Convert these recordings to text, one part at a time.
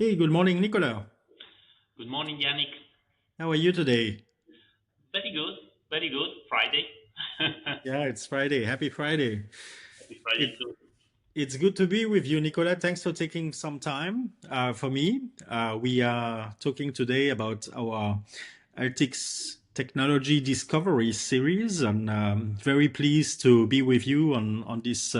Hey, good morning, Nicola. Good morning, Yannick. How are you today? Very good, very good. Friday. Yeah, it's Friday. Happy Friday. Happy Friday It too. it's good to be with you, Nicola. Thanks for taking some time for me. We are talking today about our Arctic's technology discovery series, and very pleased to be with you on this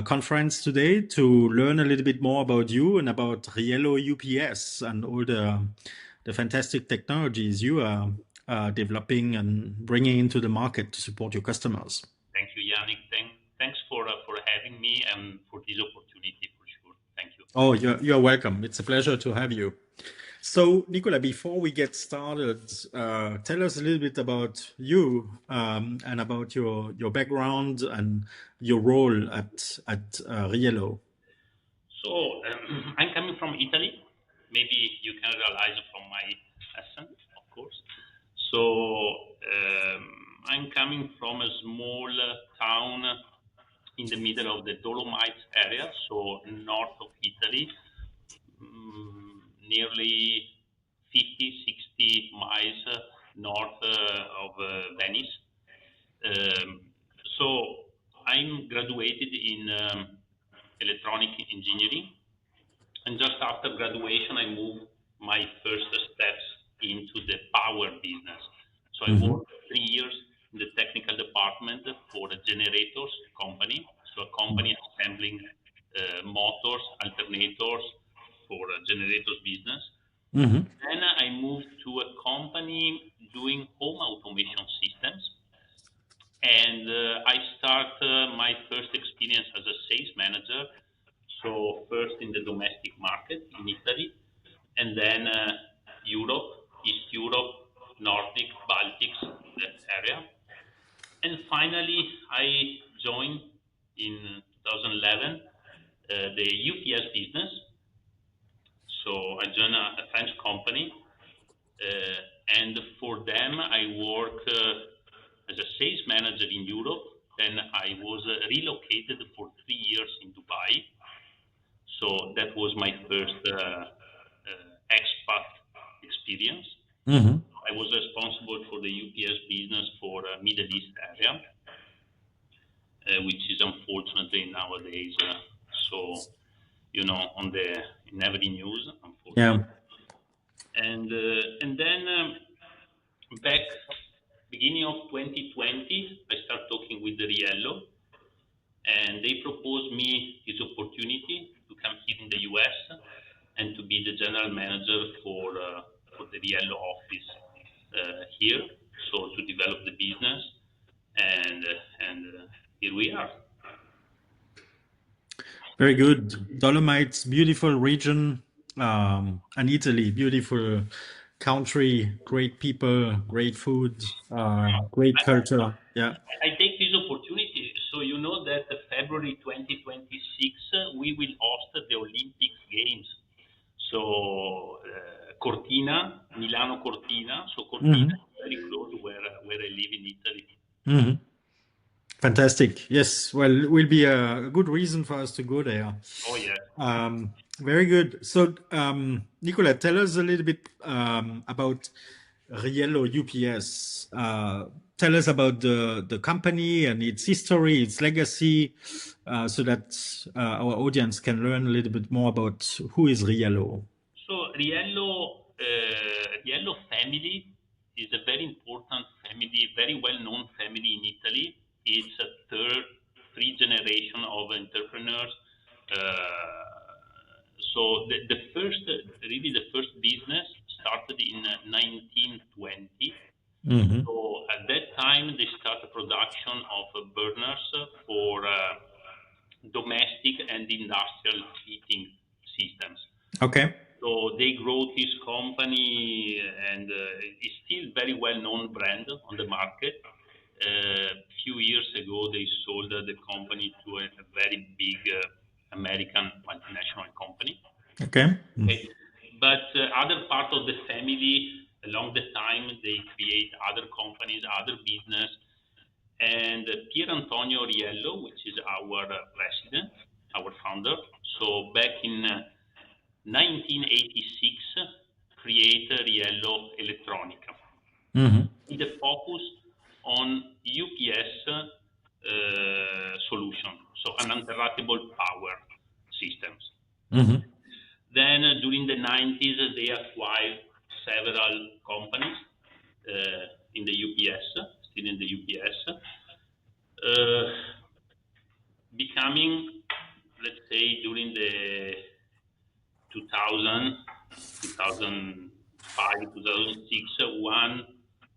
conference today to learn a little bit more about you and about Riello UPS and all the fantastic technologies you are developing and bringing into the market to support your customers. Thank you, Yannick. Thanks for having me and for this opportunity for sure. Thank you. Oh, you're welcome. It's a pleasure to have you. So, Nicola, before we get started, tell us a little bit about you and about your background and your role at Riello. So I'm coming from Italy. Maybe you can realize from my accent, of course. So I'm coming from a small town in the middle of the Dolomites area, so north of Italy, nearly 50, 60 miles north of Venice. Um, so I'm graduated in electronic engineering, and just after graduation, I moved my first steps into the power business. So I Hmm. worked 3 years in the technical department for a generators company, so a company assembling motors, alternators for a generators business. Hmm. Then I moved to a company doing home automation systems, and I start my first experience as a sales manager. So first in the domestic market in Italy, and then Europe, East Europe, Nordic, Baltics, that area. And finally, I joined in 2011 the UPS business. So I joined a French company, and for them I work as a sales manager in Europe. Then I was relocated for 3 years in Dubai. So that was my first expat experience. Hmm. I was responsible for the UPS business for Middle East area, which is unfortunately nowadays so on the in every news, Yeah. unfortunately. And then back beginning of 2020, I start talking with the Riello, and they proposed me this opportunity to come here in the US and to be the general manager for the Riello office here, so to develop the business, and here we are. Very good. Dolomites, beautiful region, and Italy, beautiful country, great people, great food, great culture. Yeah. I take this opportunity. So you know that February 2026 we will host the Olympic Games. So Cortina, Milano Cortina. So Cortina Hmm. is very close where I live in Italy. Hmm. Fantastic. Yes. Well, it will be a good reason for us to go there. Oh yes. Very good. So, Nicola, tell us a little bit about Riello UPS. Tell us about the company and its history, its legacy, so that our audience can learn a little bit more about who is Riello. So Riello family is a very important family, very well-known family in Italy. It's a three generation of entrepreneurs. So really the first business started in 1920. Hmm. So at that time, they started production of burners for domestic and industrial heating systems. Okay. So they grow this company, and it's still very well known brand on the market. Few years ago, they sold the company to a very big American multinational company. Okay. Okay. But other part of the family, along the time, they create other companies, other business. And Pier Antonio Riello, which is our president, our founder. So back in 1986 create Riello Elettronica Hmm. with a focus on UPS solution, so uninterruptible power systems. Hmm. Then during the 90s, they acquired several companies in the UPS, still in the UPS, becoming, let's say, during the 2000, 2005, 2006, one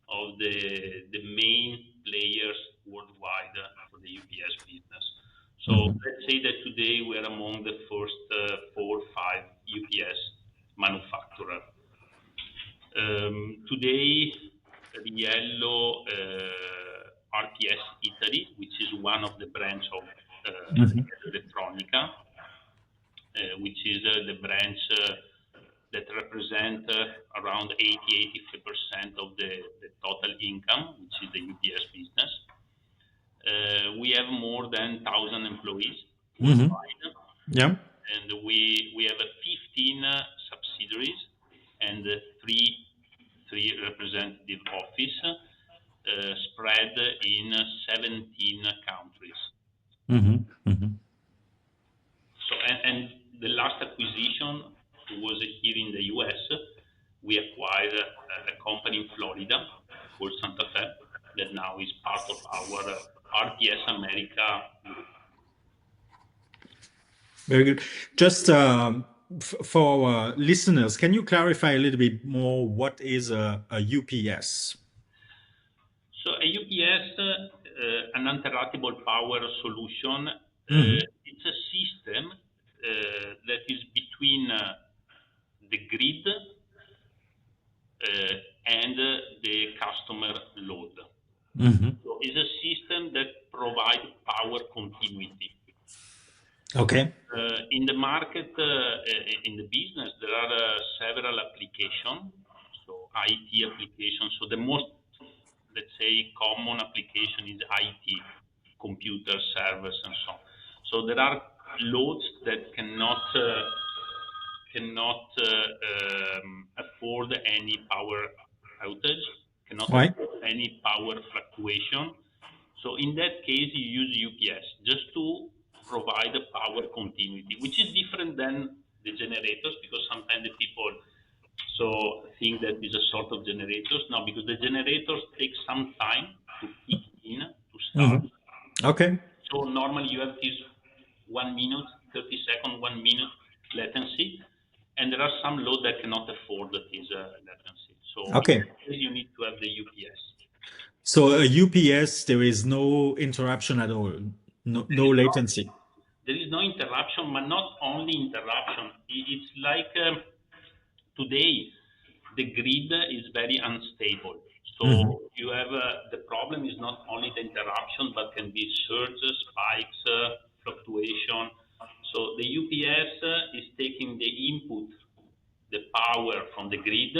of the main players worldwide for the UPS business. So Hmm. let's say that today we are among the first four or five UPS manufacturer. Today, Riello RPS Italy, which is one of the branch of Hmm. Riello Elettronica, which is the branch that represent around 80-85% of the total income, which is the UPS business. We have more than 1,000 employees Hmm. worldwide, Yeah. and we have 15 subsidiaries and three representative office spread in 17 countries. Hmm. Hmm. So and the last acquisition was here in the US. We acquired a company in Florida called Santa Fe that now is part of our RPS America group. Very good. Just for our listeners, can you clarify a little bit more what is a UPS? So a UPS, an uninterruptible power solution, Hmm. it's a system that is between the grid and the customer load. Hmm. So it's a system that provides power continuity. Okay. In the market, in the business, there are several applications. So IT applications. So the most, let's say, common application is IT, computer servers, and so on. So there are loads that cannot afford any power outage, cannot Right. afford any power fluctuation. So in that case, you use UPS just to provide a power continuity, which is different than the generators because sometimes the people so think that is a sort of generators. No, because the generators take some time to kick in to start. Hmm. Okay. So normally you have this 1 minute, 30 second, 1 minute latency, and there are some load that cannot afford this latency. So in Okay. that case, you need to have the UPS. So a UPS, there is no interruption at all, no, There no is no, latency. there is no interruption, but not only interruption. It's like today the grid is very unstable. Hmm. So you have the problem is not only the interruption, but can be surges, spikes, fluctuation. So the UPS is taking the input, the power from the grid.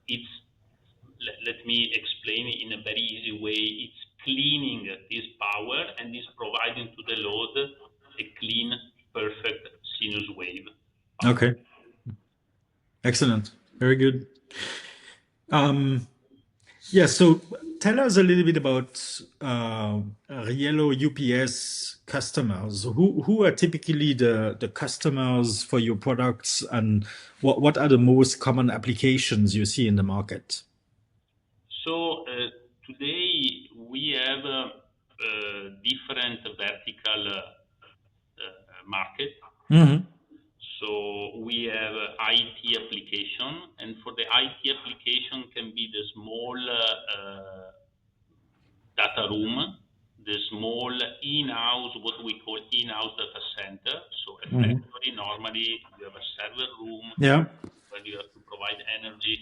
It's let me explain it in a very easy way. It's cleaning this power and is providing to the load a clean, perfect sinus wave power. Okay. Excellent. Very good. Um, yeah. So tell us a little bit about Riello UPS customers. Who are typically the customers for your products, and what are the most common applications you see in the market? So today we have different vertical market. Hmm. So we have IT application, and for the IT application can be the small data room, the small in-house, what we call in-house data center. So a Hmm. factory, normally you have a server room Yeah. where you have to provide energy,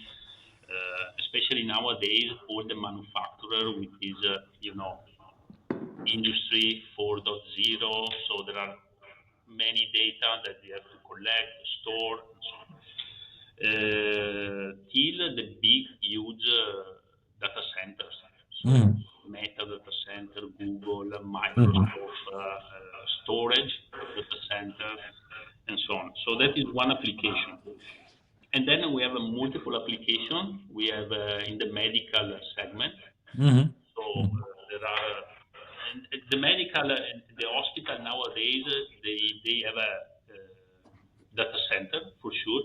especially nowadays, all the manufacturer with this, industry 4.0. So there are many data that they have to collect, store, and so on. Till the big, huge data centers. So Hmm. Meta data center, Google, Hmm. Microsoft, storage data center, and so on. So that is one application. And then we have a multiple application. We have in the medical segment. Hmm. So there are and the medical, the hospital nowadays, they have a data center for sure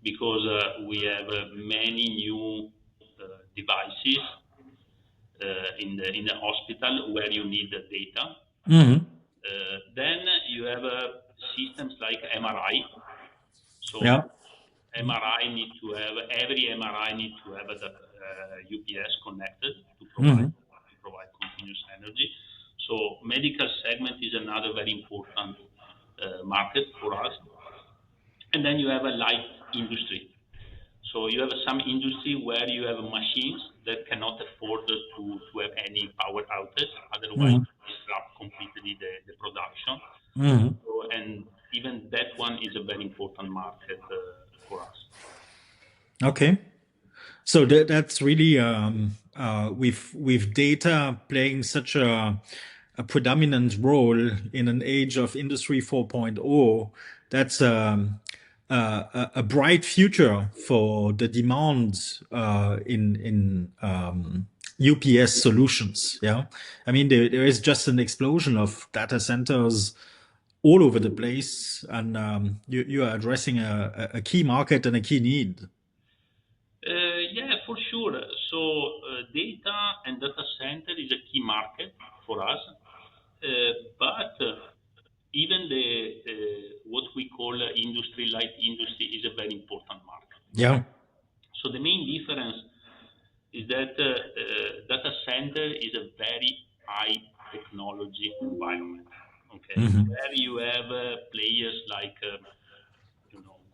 because we have many new devices in the hospital where you need the data. Hmm. Then you have systems like MRI. So Yeah. MRI need to have every MRI need to have a UPS connected Hmm. to provide continuous energy. So medical segment is another very important market for us. And then you have a light industry. So you have some industry where you have machines that cannot afford to have any power outage, otherwise Hmm. disrupt completely the production. Hmm. So, and even that one is a very important market for us. Okay. So that's really with data playing such a predominant role in an age of Industry 4.0. That's a bright future for the demand in UPS solutions. Yeah, I mean there is just an explosion of data centers all over the place, and you are addressing a key market and a key need. Yeah, for sure. So data and data center is a key market for us, but even the what we call industry, light industry, is a very important market. Yeah. So the main difference is that data center is a very high technology environment. Okay, Hmm. where you have players like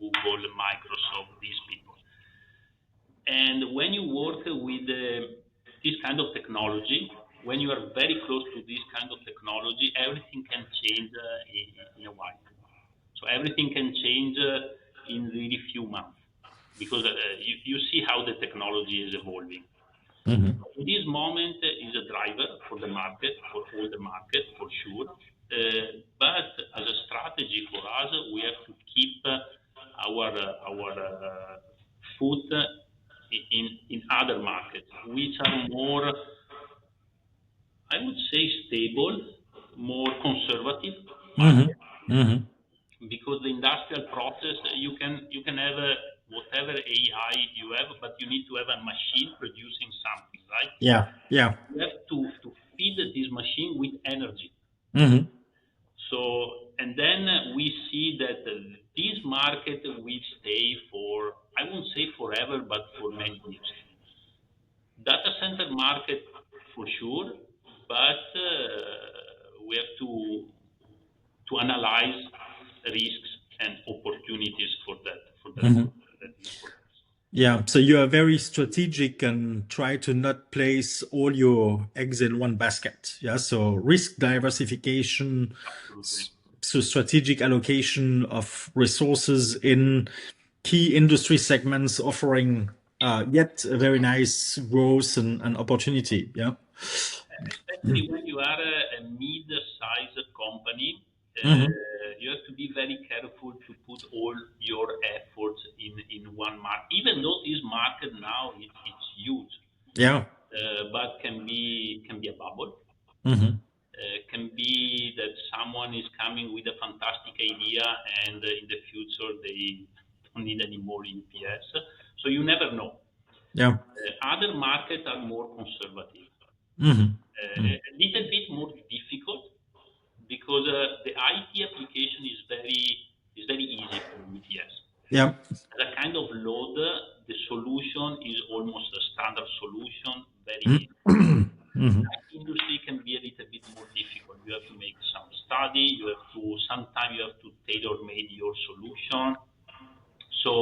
Google, Microsoft, these people. And when you work with this kind of technology, when you are very close to this kind of technology, everything can change in a while. So everything can change in really few months because you see how the technology is evolving. Hmm. In this moment is a driver for the market, for all the market, for sure. But as a strategy for us, we have to keep our foot in other markets, which are more, I would say, stable, more conservative Hmm. market. Hmm. Because the industrial process, you can have whatever AI you have, but you need to have a machine producing something, right? Yeah. Yeah. You have to feed this machine with energy. Hmm. So, and then we see that this market will stay for, I won't say forever, but for many years. Data center market for sure, but we have to analyze risks and opportunities Hmm. for that is for us. Yeah. So you are very strategic and try to not place all your eggs in one basket. Yeah. So risk diversification, Absolutely. s- so strategic allocation of resources in key industry segments, offering yet a very nice growth and opportunity. Yeah. Especially when you are a mid-sized company, Hmm. you have to be very careful to put all your efforts in one market. Even though this market now it's huge, Yeah. but can be a bubble. Hmm. Can be that someone is coming with a fantastic idea, and in the future they don't need any more UPS. So you never know. Yeah. Other markets are more conservative, Hmm. a little bit more difficult because the IT application is very easy for UPS. Yeah. As a kind of load, the solution is almost a standard solution, very easy. Hmm. Industry can be a little bit more difficult. You have to make some study. You have to sometimes you have to tailor made your solution. So,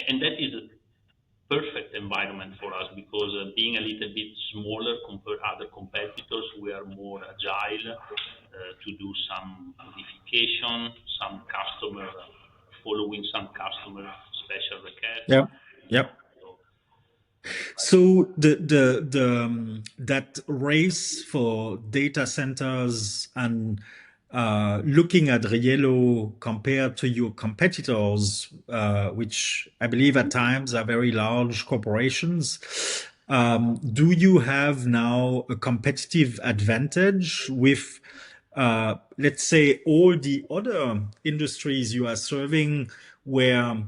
and that is a perfect environment for us because being a little bit smaller compared to other competitors, we are more agile to do some modification, some customer following some customer special requests. Yeah. Yeah. So, So that race for data centers and looking at Riello compared to your competitors, which I believe at times are very large corporations, do you have now a competitive advantage with, let's say, all the other industries you are serving, where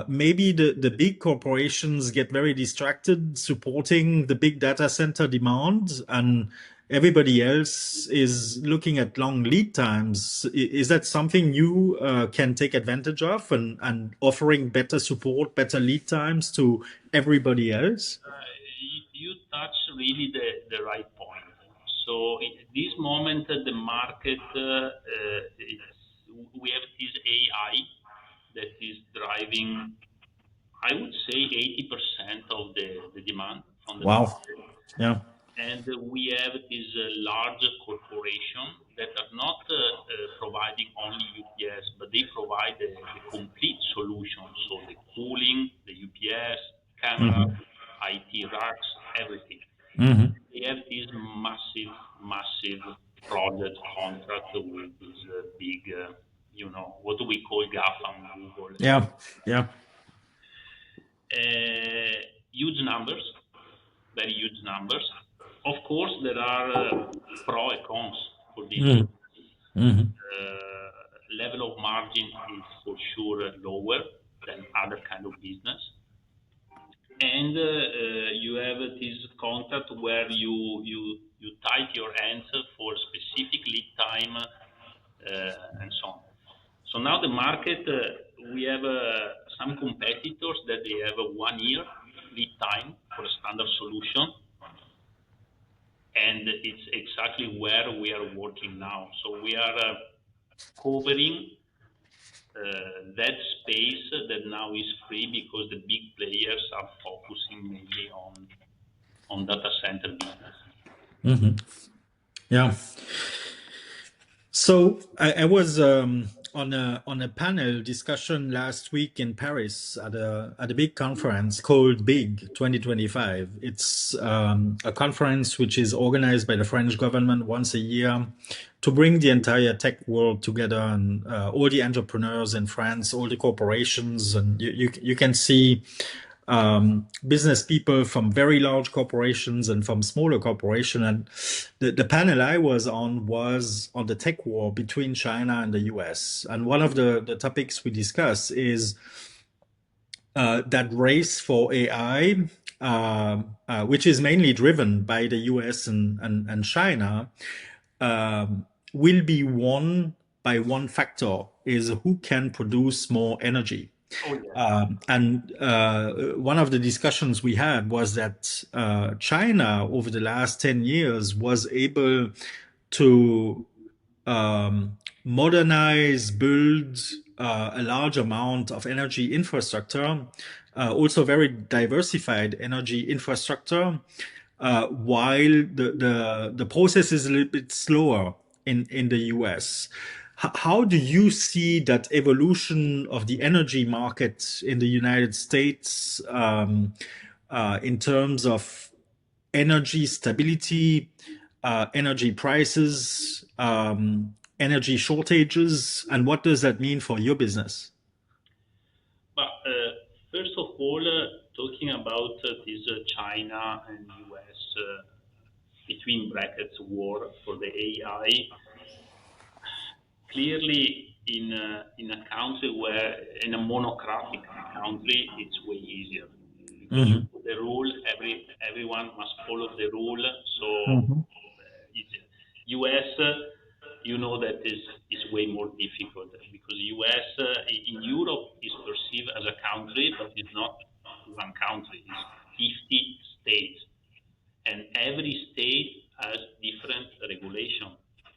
maybe the big corporations get very distracted supporting the big data center demand, and everybody else is looking at long lead times? Is that something you can take advantage of, and offering better support, better lead times to everybody else? You touch really the right point. So in this moment, the market, we have this AI that is driving, I would say, 80% of the demand from the Wow. market. Yeah. And we have these large corporations that are not providing only UPS, but they provide the complete solution. So the cooling, the UPS, camera, Hmm. IT racks, everything. Hmm. They have this massive project contract with these big, what do we call GAFAM, Google, Yeah. Yeah. huge numbers, very huge numbers. Of course, there are pro and cons for this Hmm. business. Hmm. Level of margin is for sure lower than other kind of business, and you have this contract where you tie your hands for specific lead time and so on. So now the market, we have some competitors that they have a 1 year lead time for a standard solution, and it's exactly where we are working now. So we are covering that space that now is free because the big players are focusing mainly on data center business. Hmm. Yeah. So I was on a panel discussion last week in Paris at a big conference called Big 2025. It's a conference which is organized by the French government once a year to bring the entire tech world together, and all the entrepreneurs in France, all the corporations, and you can see business people from very large corporations and from smaller corporations. And the panel I was on was on the tech war between China and the US. And one of the topics we discuss is that race for AI, which is mainly driven by the US and China, will be won by one factor: is who can produce more energy. Oh yes. And one of the discussions we had was that China, over the last 10 years, was able to modernize, build a large amount of energy infrastructure, also very diversified energy infrastructure, while the process is a little bit slower in the US. How do you see that evolution of the energy market in the United States, in terms of energy stability, energy prices, energy shortages, and what does that mean for your business? But first of all, talking about this China and US between brackets war for the AI, clearly in a country where in a monocratic country it's way easier because you Hmm. put the rule, everyone must follow the rule, so Hmm. it's US, that is way more difficult because US in Europe is perceived as a country, but it's not one country, it's 50 states, and every state has different regulation.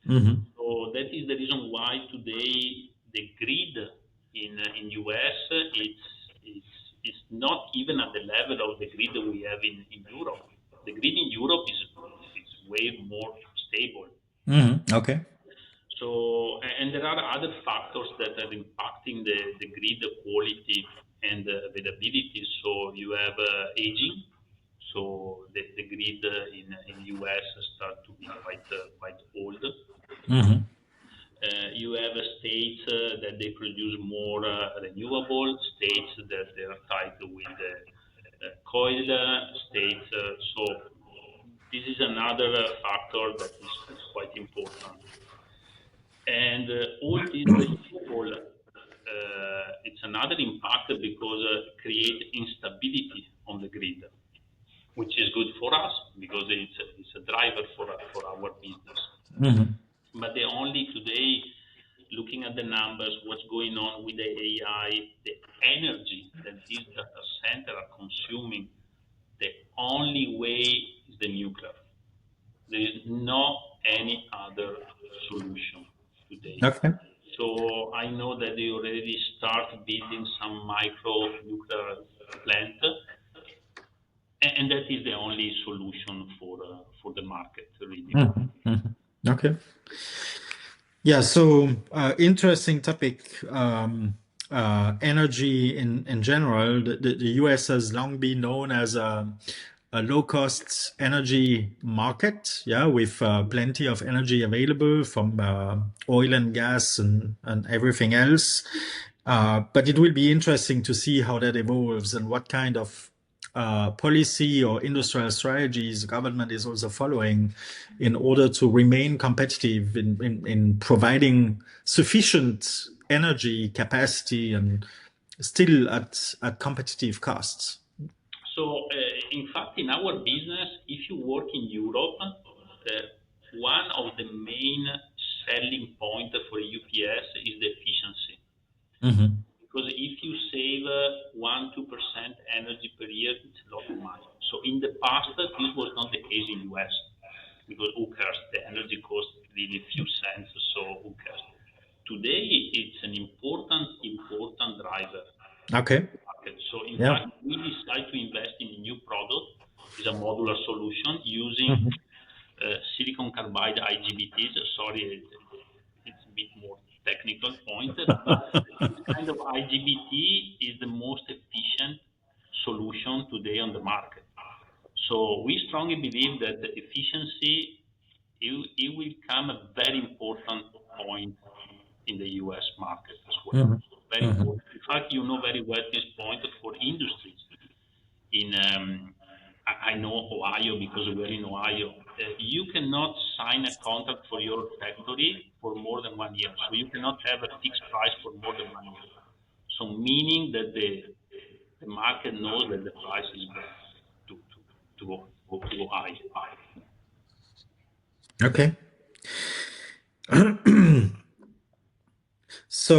Hmm. So that is the reason why today the grid in US it's not even at the level of the grid that we have in Europe. The grid in Europe is way more stable. Hmm. Okay. And there are other factors that are impacting the grid quality and availability. So you have aging. So the grid in US start to be quite old. Hmm. You have states that they produce more renewable, states that they are tied with the coil states. So this is another factor that is quite important. And all this renewable, it's another impact because create instability on the grid, which is good for us because it's a driver for our business. Mhm. But the only today, looking at the numbers, what's going on with the AI, the energy that these data centers are consuming, the only way is the nuclear. There is no any other solution today. Okay. So I know that they already start building some micro nuclear plant, and that is the only solution for the market, really. Mhm. Mhm. Okay. Yeah, so interesting topic. Energy in general. The US has long been known as a low cost energy market, yeah, with plenty of energy available from oil and gas and everything else. But it will be interesting to see how that evolves and what kind of policy or industrial strategies the government is also following in order to remain competitive in providing sufficient energy capacity and still at competitive costs. So, in fact, in our business, if you work in Europe, one of the main selling point for UPS is the efficiency. Hmm. Because if you save 1-2% energy per year, it's a lot of money. So in the past, this was not the case in US because who cares? The energy costs really few cents, so who cares? Today, it's an important driver Okay. market. So in Yeah. fact, we decide to invest in a new product. Is a modular solution using Hmm. silicon carbide IGBTs. Sorry, it's a bit more technical point, but this kind of IGBT is the most efficient solution today on the market. So we strongly believe that the efficiency it will become a very important point in the US market as well. Hmm. Very Hmm. important. In fact, you know very well this point for industries. In I know Ohio because we're in Ohio. You cannot sign a contract for your factory for more than 1 year. So you cannot have a fixed price for more than 1 year. So meaning that the market knows that the price is going to go high. Okay. So,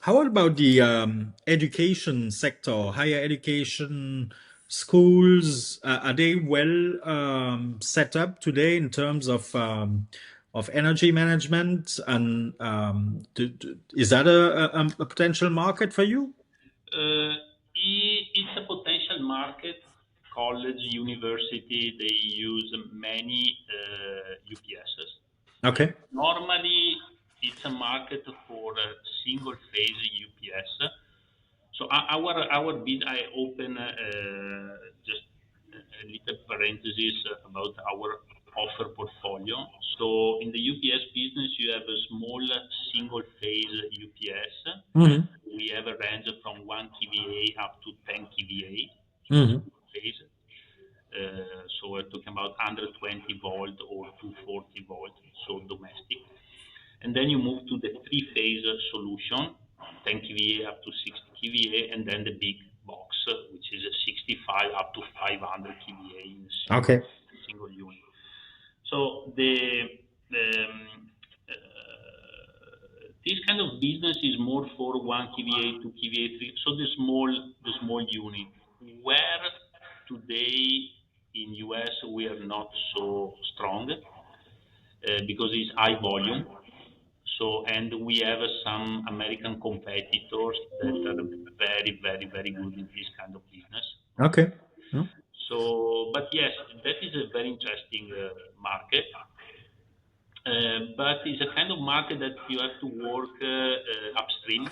how about the education sector, higher education, schools? Are they well set up today in terms of energy management? And is that a potential market for you? Uh, it's a potential market. College, university, they use many UPSs. Okay. Normally, it's a market for single phase UPS. So our bid, I open just a little parenthesis about our offer portfolio. So in the UPS business, you have a small single phase UPS. Hmm. We have a range from 1 kVA up to 10 kVA, so Hmm. single phase. So we're talking about 120 volt or 240 volt, so domestic. And then you move to the three-phase solution, 10 kVA up to 60 kVA, and then the big box, which is a 65 up to 500 kVA in a Okay. single unit. So this kind of business is more for 1 kVA, 2 kVA, 3. So the small unit, where today in US we are not so strong because it's high volume. So, and we have some American competitors that are very, very, very good in this kind of business. Okay. Hmm. So, but yes, that is a very interesting market. But it's a kind of market that you have to work upstream.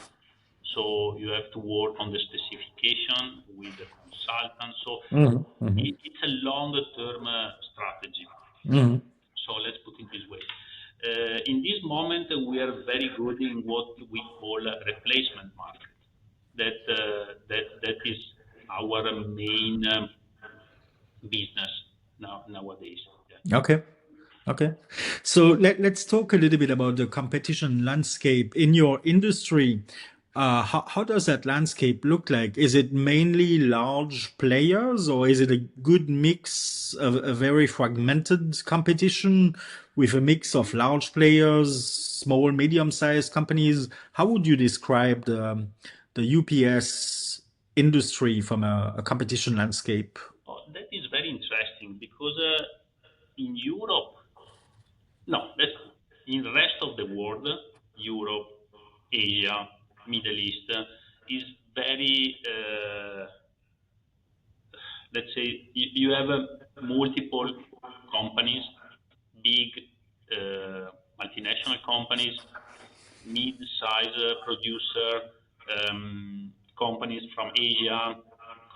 So you have to work on the specification with the consultant. So Hmm. Hmm. it's a longer term strategy. Hmm. So let's put in moment, we are very good in what we call a replacement market. That is our main business nowadays. Yeah. Okay. Okay. So let's talk a little bit about the competition landscape in your industry. How does that landscape look like? Is it mainly large players, or is it a good mix of a very fragmented competition with a mix of large players, small, medium-sized companies? How would you describe the UPS industry from a competition landscape? Oh, that is very interesting because in Europe, no, in the rest of the world, Europe, Asia, Middle East, is very, let's say, you have multiple companies, big multinational companies, mid-size producer, companies from Asia,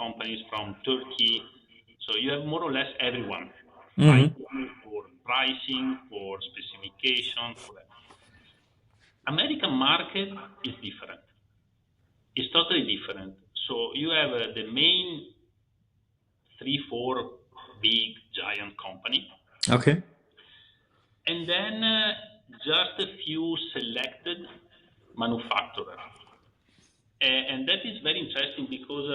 companies from Turkey. So you have more or less everyone Hmm. fighting for pricing, for specification, for that. American market is different. It's totally different. So you have the main three, four big giant company, Okay. and then just a few selected manufacturers. And that is very interesting because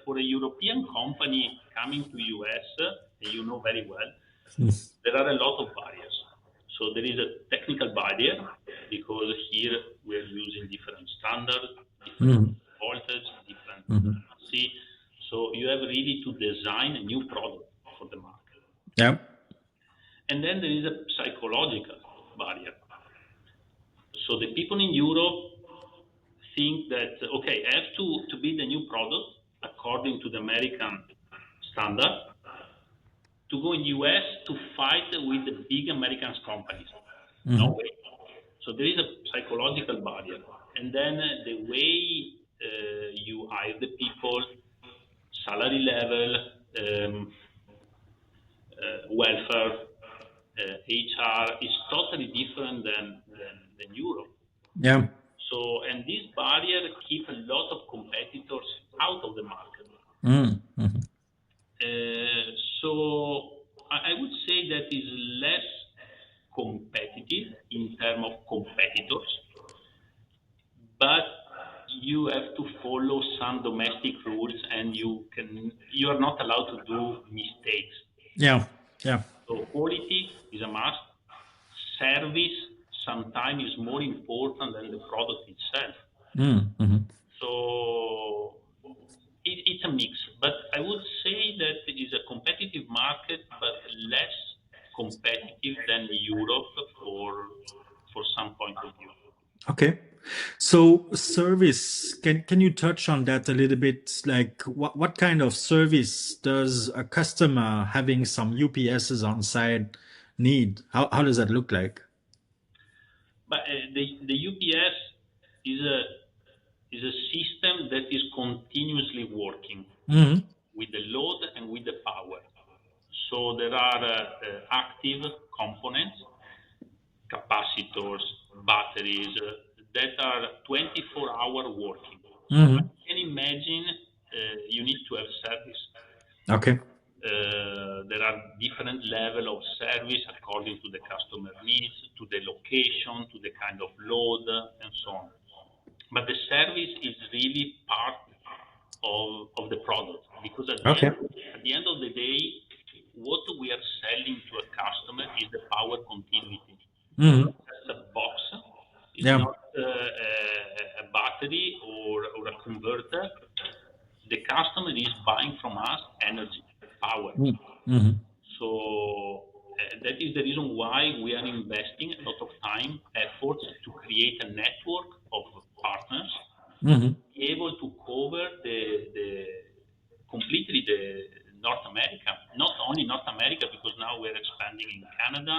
for a European company coming to US, you know very well, there are a lot of barriers. So there is a technical barrier because here we are using different standards, different Mhm. voltage, different Mhm. frequency. So you have really to design a new product for the market. Yeah. And then there is a psychological barrier. So the people in Europe think that, okay, I have to build a new product according to the American standard to go in US to fight with the big American companies. No Mhm. way. So there is a psychological barrier. And then the way you hire the people, salary level, welfare, HR is totally different than Europe. Yeah. So, and this barrier keep a lot of competitors out of the market. Mm. Mhm. So I would say that is less competitive in terms of competitors, but you have to follow some domestic rules and you are not allowed to do mistakes. Yeah. Yeah. So quality is a must. Service sometimes is more important than the product itself. Mm. Mhm. So it's a mix, but I would say that it is a competitive market, but less competitive than Europe for some point of view. Okay. So service, can you touch on that a little bit? Like what kind of service does a customer having some UPSs on site need? How does that look like? But the UPS is a system that is continuously working Hmm. with the load and with the power. So there are active components, capacitors, batteries that are 24-hour working. So I Hmm. can imagine you need to have service. Okay. There are different level of service according to the customer needs, to the location, to the kind of load, and so on. But the service is really part of the product because Okay. at the end of the day, what we are selling to a customer is the power continuity. It's Hmm. not just a box. It's Yeah. not a battery or a converter. The customer is buying from us energy, power. Mm-hmm. So that is the reason why we are investing a lot of time, efforts to create a network of partners Hmm. be able to cover the completely the North America, not only North America, because now we're expanding in Canada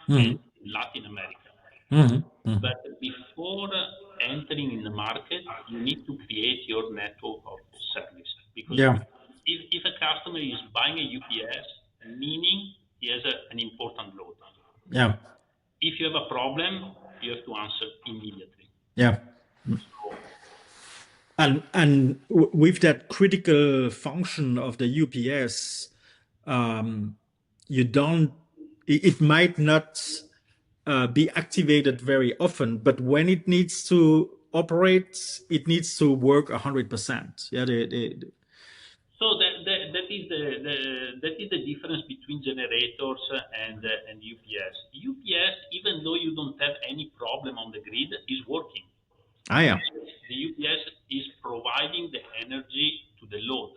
and Hmm. Latin America. Hmm. Hmm. But before entering in the market, you need to create your network of service because Yeah. if a customer is buying a UPS, meaning he has an important load. Yeah. If you have a problem, you have to answer immediately. Yeah. So, And with that critical function of the UPS, um, you don't. It might not be activated very often, but when it needs to operate, it needs to work 100%. Yeah. so that is the difference between generators and UPS. UPS, even though you don't have any problem on the grid, is working. Ah, yeah. The UPS is providing the energy to the load.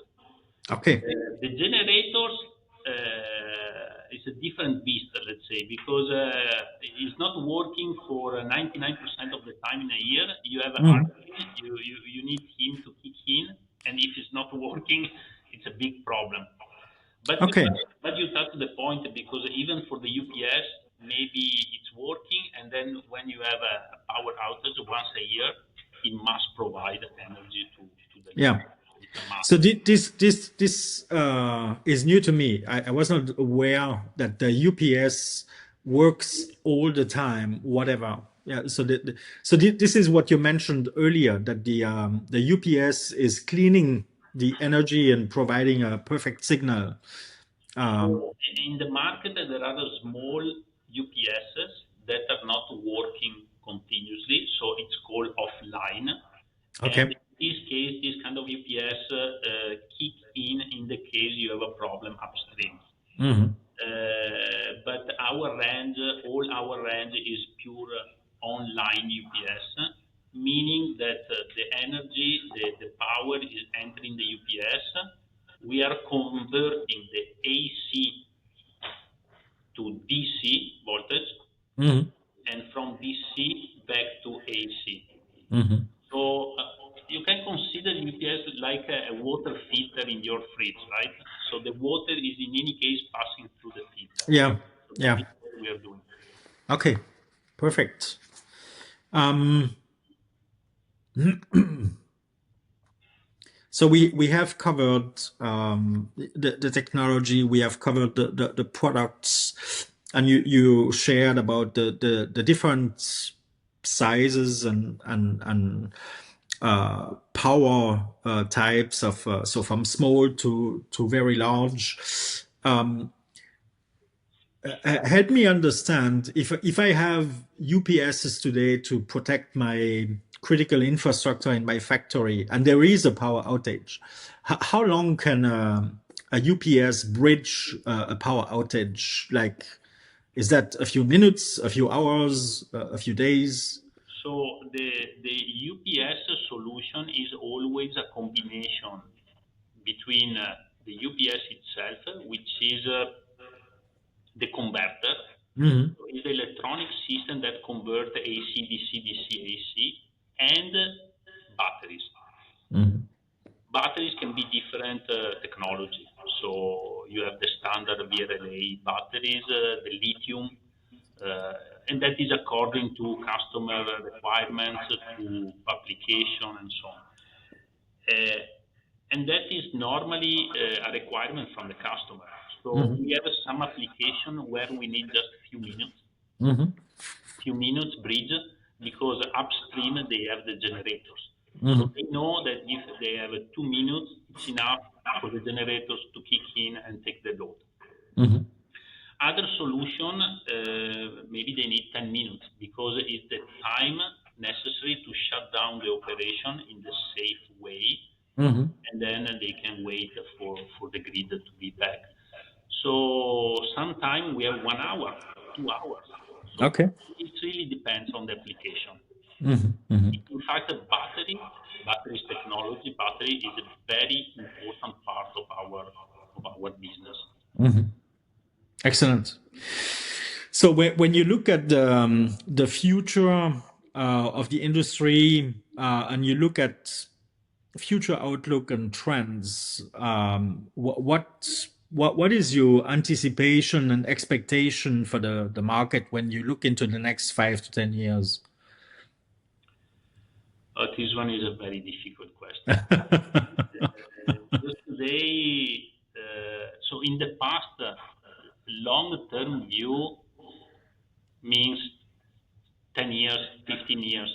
Okay. The generators is a different beast, let's say, because it's not working for 99% of the time in a year. You have a Mhm. hurricane, you need him to kick in, and if it's not working, it's a big problem. But you Okay. but you touch the point because even for the UPS, maybe it's working, and then when you have a power outage once a year, it must provide energy to the load. Yeah. It's a must. So this is new to me. I was not aware that the UPS works all the time, whatever. Yeah. This is what you mentioned earlier, that the UPS is cleaning the energy and providing a perfect signal. Um, So in the market, there are small UPSs that are not working continuously, so it's called offline. And okay. in this case, this kind of UPS kick in the case you have a problem upstream. Hmm. But our range, all our range is pure online UPS, meaning that the energy, the power is entering the UPS. We are converting the AC to DC voltage Hmm. and from DC back to AC. Hmm. So you can consider UPS like a water filter in your fridge, right? So the water is in any case passing through the filter. Yeah. So that Yeah. is what we are doing. Okay. Perfect. Um, So we have covered the technology, we have covered the products, and you shared about the different sizes and power types of so from small to very large. Um, Help me understand, if I have UPSs today to protect my critical infrastructure in my factory and there is a power outage, how long can a UPS bridge a power outage? Like, is that a few minutes, a few hours, a few days? So the UPS solution is always a combination between the UPS itself, which is the converter, Hmm. so it's the electronic system that convert AC, DC, DC, AC, and batteries. Hmm. Batteries can be different technology. So you have the standard VRLA batteries, the lithium, and that is according to customer requirements, to application, and so on. Uh, and that is normally a requirement from the customer. So Hmm. we have some application where we need just Hmm. few minutes bridge because upstream they have the generators. So Hmm. they know that if they have 2 minutes, it's enough for the generators to kick in and take the load. Hmm. Other solution, maybe they need 10 minutes because it's the time necessary to shut down the operation in the safe way, Hmm. and then they can wait for the grid to be back. So sometimes we have 1 hour, 2 hours. So Okay. it really depends on the application. Hmm. Hmm. In fact, the batteries technology, battery is a very important part of our business. Hmm. Excellent. So when you look at the future of the industry and you look at future outlook and trends, what is your anticipation and expectation for the market when you look into the next 5 to 10 years? This one is a very difficult question. Because today, so in the past, long-term view means 10 years, 15 years.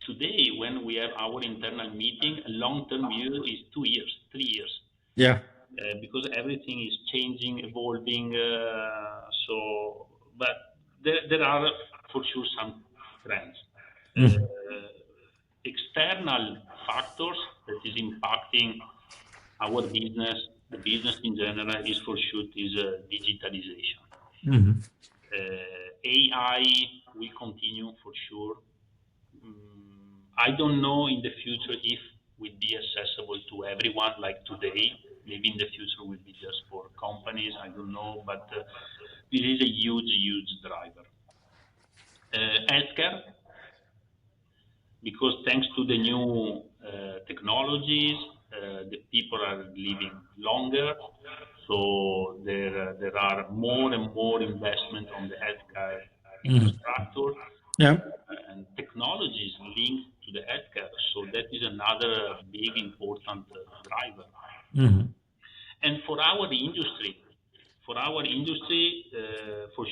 Today, when we have our internal meeting, a long-term view is 2 years, 3 years, Yeah. because everything is changing, evolving. But there are for sure some trends. Mhm. External factors that is impacting our business, the business in general, is for sure is digitalization. Mhm. AI will continue for sure. I don't know in the future if will be accessible to everyone like today. Maybe in the future will be just for companies. I don't know, but this is a huge, huge driver. Healthcare, because thanks to the new technologies, the people are living longer. So there are more and more investment on the healthcare Mhm. infrastructure Yeah. and technologies linked to the healthcare. So that is another big important driver. Mhm. And for our industry, for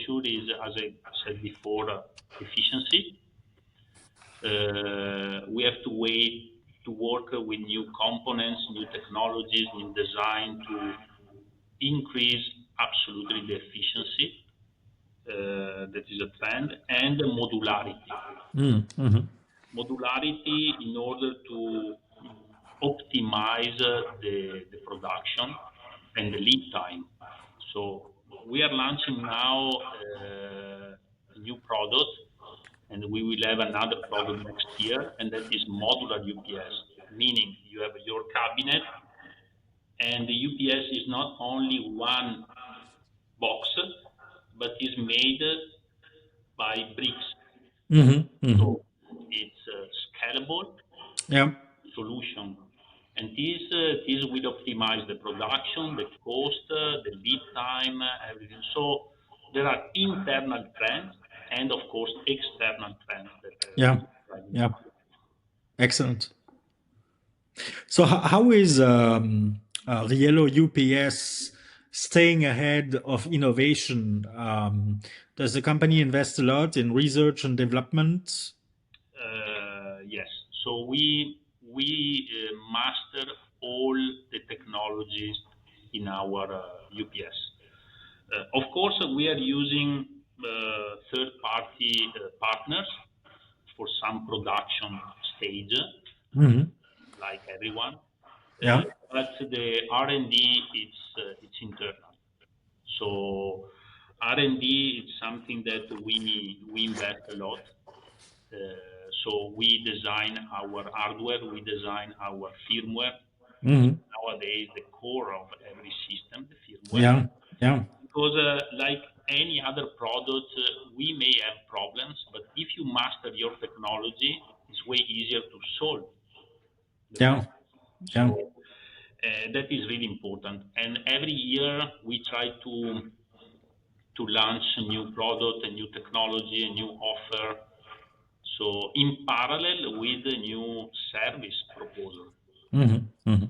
sure is, as I said before, efficiency. We have to wait to work with new components, new technologies, new design to increase absolutely the efficiency. That is a trend, and the modularity. Mhm. Mhm. Modularity in order to optimize the production and the lead time. So we are launching now a new product, and we will have another product next year, and that is modular UPS, meaning you have your cabinet, and the UPS is not only one box, but is made by bricks. Mhm. Mhm. So it's scalable Yeah. solution. And this will optimize the production, the cost, the lead time, everything. So there are internal trends and of course external trends that Yeah. is driving the Yeah. market. Excellent. So how is Riello UPS staying ahead of innovation? Does the company invest a lot in research and development? Yes. So we master all the technologies in our UPS. Of course, we are using third-party partners for some production stage, Hmm. like everyone. Uh, Yeah. but the R&D it's internal. So R&D is something that we invest a lot. Uh, so we design our hardware, we design our firmware. Hmm. Nowadays, the core of every system, the firmware. Yeah. Yeah. Because like any other product, we may have problems, but if you master your technology, it's way easier to solve the Yeah. problem. Yeah. So that is really important. And every year we try to launch a new product, a new technology, a new offer. So in parallel with the new service proposal. Hmm. Hmm.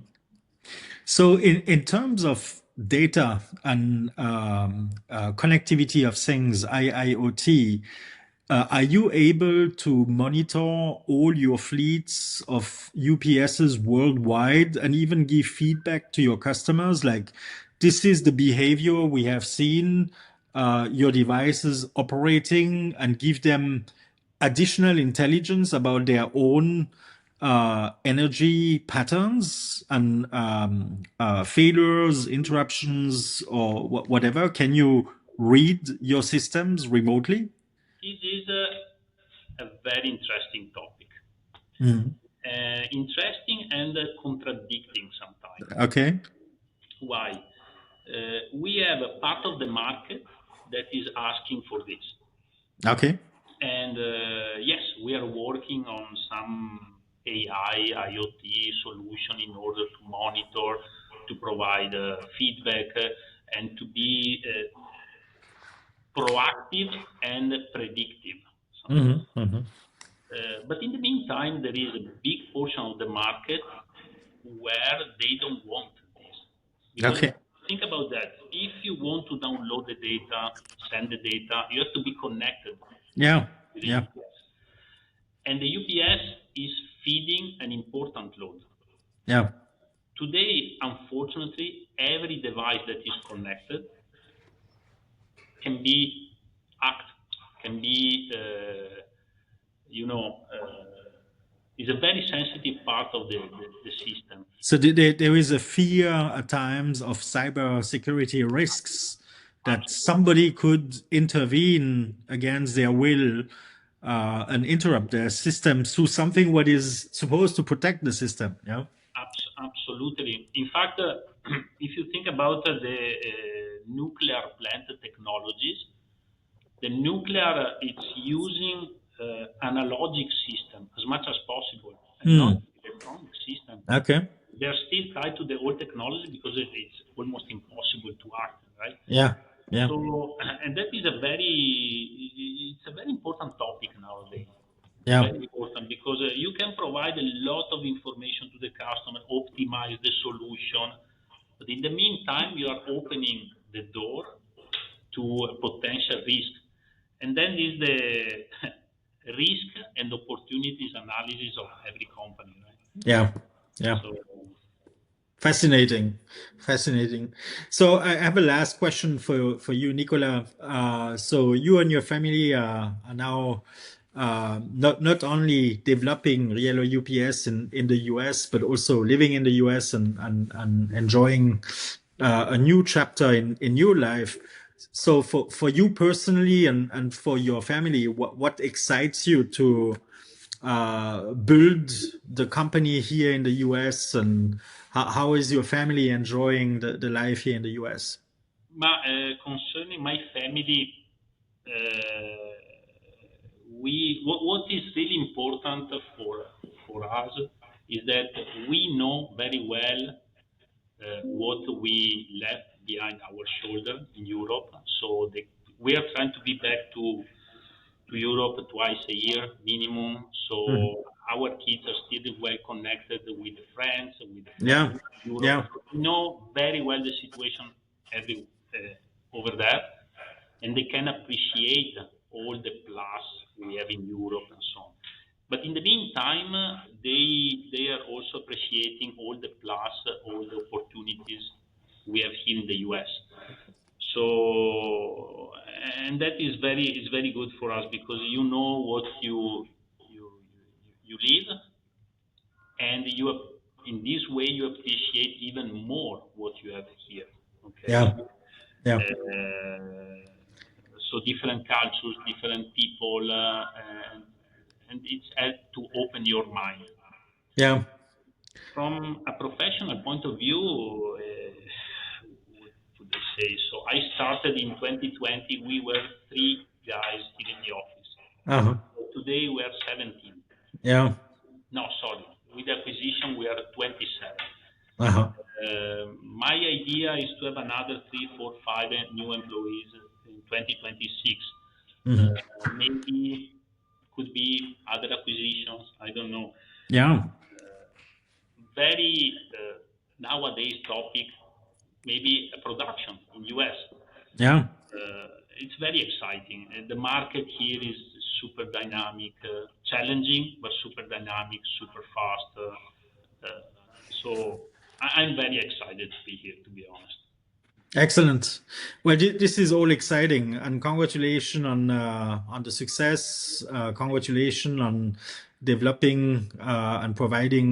So, in terms of data and connectivity of things, IIoT, are you able to monitor all your fleets of UPSs worldwide and even give feedback to your customers? Like, this is the behavior we have seen your devices operating, and give them additional intelligence about their own energy patterns and failures, interruptions, or whatever? Can you read your systems remotely? This is a very interesting topic. Mhm. Interesting and contradicting sometimes. Okay. Why? We have a part of the market that is asking for this. Okay. And yes, we are working on some AI, IoT solution in order to monitor, to provide feedback, and to be proactive and predictive sometimes. Hmm. Hmm. But in the meantime, there is a big portion of the market where they don't want this. Because Okay. think about that. If you want to download the data, send the data, you have to be connected Yeah. with the Yeah. UPS. and the UPS is feeding an important load. Yeah. Today, unfortunately, every device that is connected can be hacked, can be, you know, is a very sensitive part of the system. So there is a fear at times of cyber security risks that Absolutely. somebody could intervene against their will and interrupt their system through something what is supposed to protect the system. Yeah. Absolutely. In fact, if you think about the nuclear plant technologies, the nuclear it's using analogic system as much as possible, and not Hmm. electronic system. Okay. They are still tied to the old technology because it's almost impossible to act, right? Yeah. Yeah. So, and that is it's a very important topic nowadays. Yeah. Very important because you can provide a lot of information to the customer, optimize the solution, but in the meantime, you are opening the door to a potential risk. And then is the risk and opportunities analysis of every company, right? Yeah. Yeah. So, Fascinating, fascinating. So I have a last question for you, Nicola. So you and your family are now not only developing Riello UPS in the US, but also living in the US and enjoying a new chapter in your life. So for you personally and for your family, what excites you to build the company here in the US, and how is your family enjoying the life here in the US? concerning my family, what is really important for us is that we know very well what we left behind our shoulder in Europe. So we are trying to be back to Europe twice a year minimum. Mhm. So our kids are still well connected with friends, with Yeah, family in Europe. yeah, So we know very well the situation over there, and they can appreciate all the plus we have in Europe and so on. But in the meantime, they are also appreciating all the plus, all the opportunities we have here in the US. So, and that is very good for us because you know what you you live, and in this way you appreciate even more what you have here. Okay, yeah, yeah, so different cultures, different people, and it's helped to open your mind. yeah. From a professional point of view, what would I say? So I started in 2020. We were three guys still in the office. Uh-huh. Today we are 17. Yeah. No, sorry. With acquisition, we are 27. Uh-huh. My idea is to have another three, four, five new employees in 2026. Hmm. Maybe could be other acquisitions. I don't know. Yeah, Very nowadays topic, maybe a production in US. yeah, It's very exciting. The market here is super dynamic, challenging, but super dynamic, super fast. So I'm very excited to be here, to be honest. excellent. Well, this is all exciting, and congratulations on the success. Congratulations on developing and providing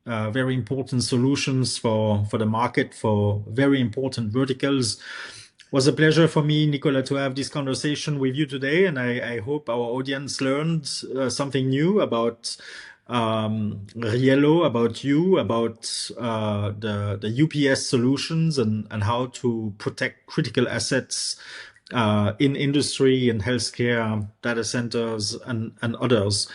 very important solutions for the market for very important verticals. Was a pleasure for me, Nicola, to have this conversation with you today, and I hope our audience learned something new about Riello, about you, about the UPS solutions, and how to protect critical assets in industry and healthcare, data centers, and others.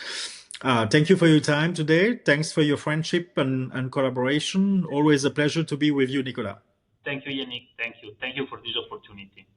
Thank you for your time today. Thanks for your friendship and collaboration. Always a pleasure to be with you, Nicola. Thank you, Yannick. Thank you. Thank you for this opportunity.